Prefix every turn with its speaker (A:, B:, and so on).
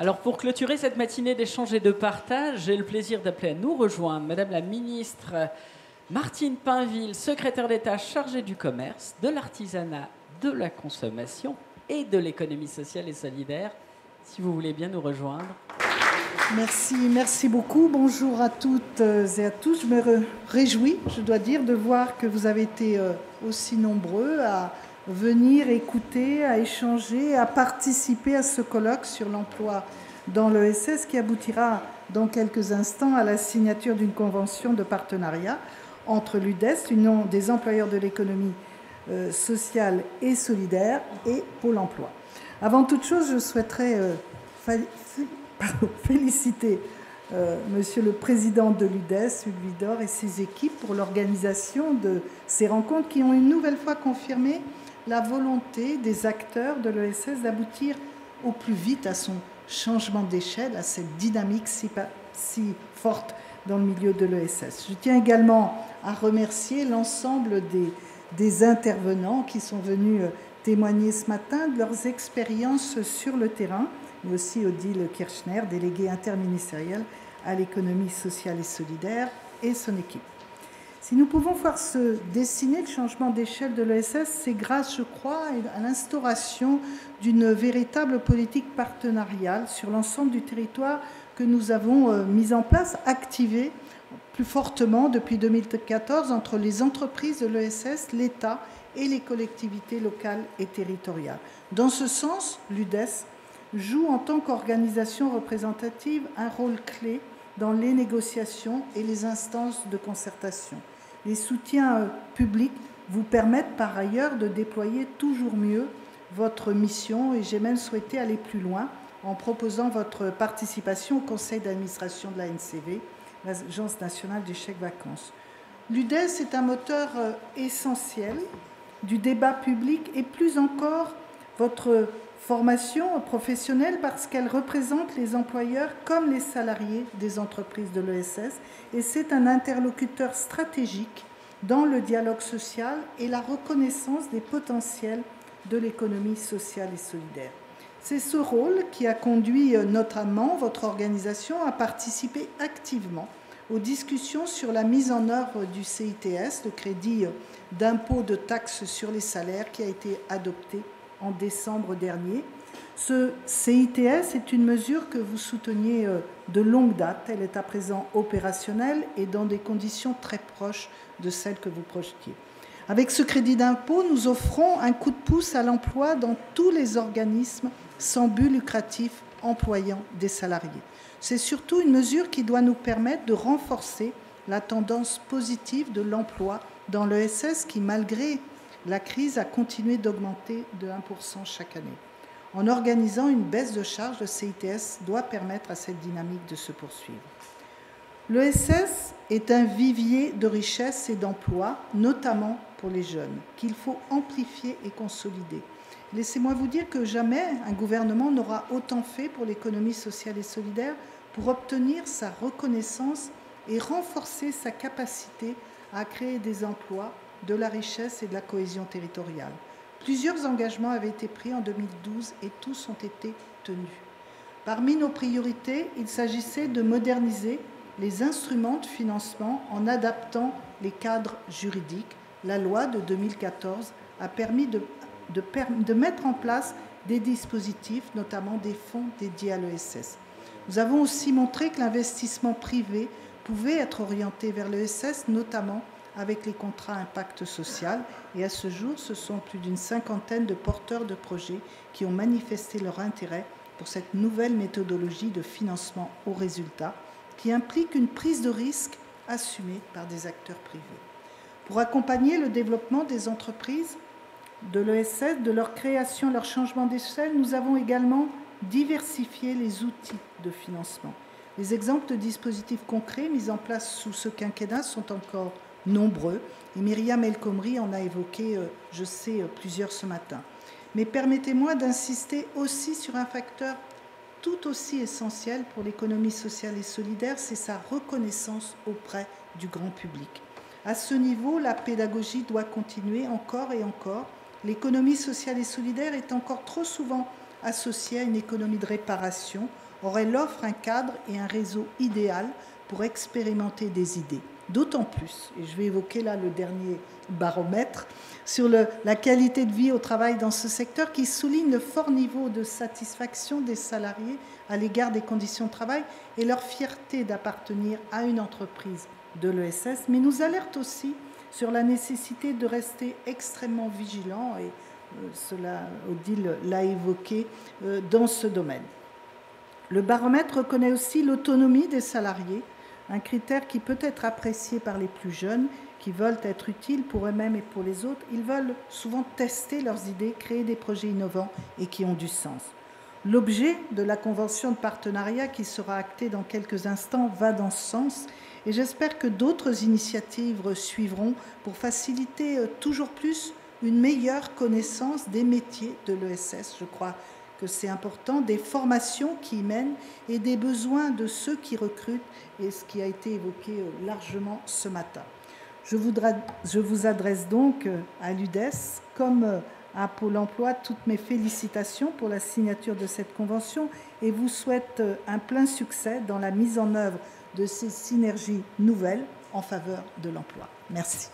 A: Alors pour clôturer cette matinée d'échange et de partage, j'ai le plaisir d'appeler à nous rejoindre Madame la Ministre Martine Pinville, secrétaire d'État chargée du commerce, de l'artisanat, de la consommation et de l'économie sociale et solidaire. Si vous voulez bien nous rejoindre.
B: Merci beaucoup. Bonjour à toutes et à tous. Je me réjouis, je dois dire, de voir que vous avez été aussi nombreux à venir écouter, à échanger, à participer à ce colloque sur l'emploi dans l'ESS qui aboutira dans quelques instants à la signature d'une convention de partenariat entre l'UDES, l'Union des employeurs de l'économie sociale et solidaire, et Pôle emploi. Avant toute chose, je souhaiterais féliciter Monsieur le Président de l'UDES, Hugues Widor, et ses équipes pour l'organisation de ces rencontres qui ont une nouvelle fois confirmé la volonté des acteurs de l'ESS d'aboutir au plus vite à son changement d'échelle, à cette dynamique si forte dans le milieu de l'ESS. Je tiens également à remercier l'ensemble des intervenants qui sont venus témoigner ce matin de leurs expériences sur le terrain, mais aussi Odile Kirchner, déléguée interministérielle à l'économie sociale et solidaire, et son équipe. Si nous pouvons voir se dessiner le changement d'échelle de l'ESS, c'est grâce, je crois, à l'instauration d'une véritable politique partenariale sur l'ensemble du territoire que nous avons mise en place, activée plus fortement depuis 2014 entre les entreprises de l'ESS, l'État et les collectivités locales et territoriales. Dans ce sens, l'UDES joue en tant qu'organisation représentative un rôle clé dans les négociations et les instances de concertation. Les soutiens publics vous permettent par ailleurs de déployer toujours mieux votre mission, et j'ai même souhaité aller plus loin en proposant votre participation au conseil d'administration de l'ANCV, l'Agence nationale des chèques-vacances. L'UDES est un moteur essentiel du débat public et plus encore votre formation professionnelle parce qu'elle représente les employeurs comme les salariés des entreprises de l'ESS et c'est un interlocuteur stratégique dans le dialogue social et la reconnaissance des potentiels de l'économie sociale et solidaire. C'est ce rôle qui a conduit notamment votre organisation à participer activement aux discussions sur la mise en œuvre du CITS, le crédit d'impôt de taxes sur les salaires qui a été adopté en décembre dernier. Ce CITS est une mesure que vous souteniez de longue date. Elle est à présent opérationnelle et dans des conditions très proches de celles que vous projetiez. Avec ce crédit d'impôt, nous offrons un coup de pouce à l'emploi dans tous les organismes sans but lucratif employant des salariés. C'est surtout une mesure qui doit nous permettre de renforcer la tendance positive de l'emploi dans l'ESS qui, malgré la crise, a continué d'augmenter de 1% chaque année. En organisant une baisse de charge, le CITS doit permettre à cette dynamique de se poursuivre. L'ESS est un vivier de richesse et d'emploi, notamment pour les jeunes, qu'il faut amplifier et consolider. Laissez-moi vous dire que jamais un gouvernement n'aura autant fait pour l'économie sociale et solidaire pour obtenir sa reconnaissance et renforcer sa capacité à créer des emplois, de la richesse et de la cohésion territoriale. Plusieurs engagements avaient été pris en 2012 et tous ont été tenus. Parmi nos priorités, il s'agissait de moderniser les instruments de financement en adaptant les cadres juridiques. La loi de 2014 a permis de mettre en place des dispositifs, notamment des fonds dédiés à l'ESS. Nous avons aussi montré que l'investissement privé pouvait être orienté vers l'ESS, notamment avec les contrats impact social. Et à ce jour, ce sont plus d'une cinquantaine de porteurs de projets qui ont manifesté leur intérêt pour cette nouvelle méthodologie de financement au résultat qui implique une prise de risque assumée par des acteurs privés. Pour accompagner le développement des entreprises de l'ESS, de leur création, leur changement d'échelle, nous avons également diversifié les outils de financement. Les exemples de dispositifs concrets mis en place sous ce quinquennat sont encore nombreux, et Myriam El Khomri en a évoqué, je sais, plusieurs ce matin. Mais permettez-moi d'insister aussi sur un facteur tout aussi essentiel pour l'économie sociale et solidaire, c'est sa reconnaissance auprès du grand public. À ce niveau, la pédagogie doit continuer encore et encore. L'économie sociale et solidaire est encore trop souvent associée à une économie de réparation, aurait l'offre, un cadre et un réseau idéal pour expérimenter des idées. D'autant plus, et je vais évoquer là le dernier baromètre, sur la qualité de vie au travail dans ce secteur qui souligne le fort niveau de satisfaction des salariés à l'égard des conditions de travail et leur fierté d'appartenir à une entreprise de l'ESS, mais nous alerte aussi sur la nécessité de rester extrêmement vigilant, et cela, Odile l'a évoqué, dans ce domaine. Le baromètre reconnaît aussi l'autonomie des salariés, un critère qui peut être apprécié par les plus jeunes qui veulent être utiles pour eux-mêmes et pour les autres. Ils veulent souvent tester leurs idées, créer des projets innovants et qui ont du sens. L'objet de la convention de partenariat qui sera actée dans quelques instants va dans ce sens et j'espère que d'autres initiatives suivront pour faciliter toujours plus une meilleure connaissance des métiers de l'ESS. Je crois que c'est important, des formations qui y mènent et des besoins de ceux qui recrutent, et ce qui a été évoqué largement ce matin. Je vous adresse donc à l'UDES, comme à Pôle emploi, toutes mes félicitations pour la signature de cette convention et vous souhaite un plein succès dans la mise en œuvre de ces synergies nouvelles en faveur de l'emploi. Merci.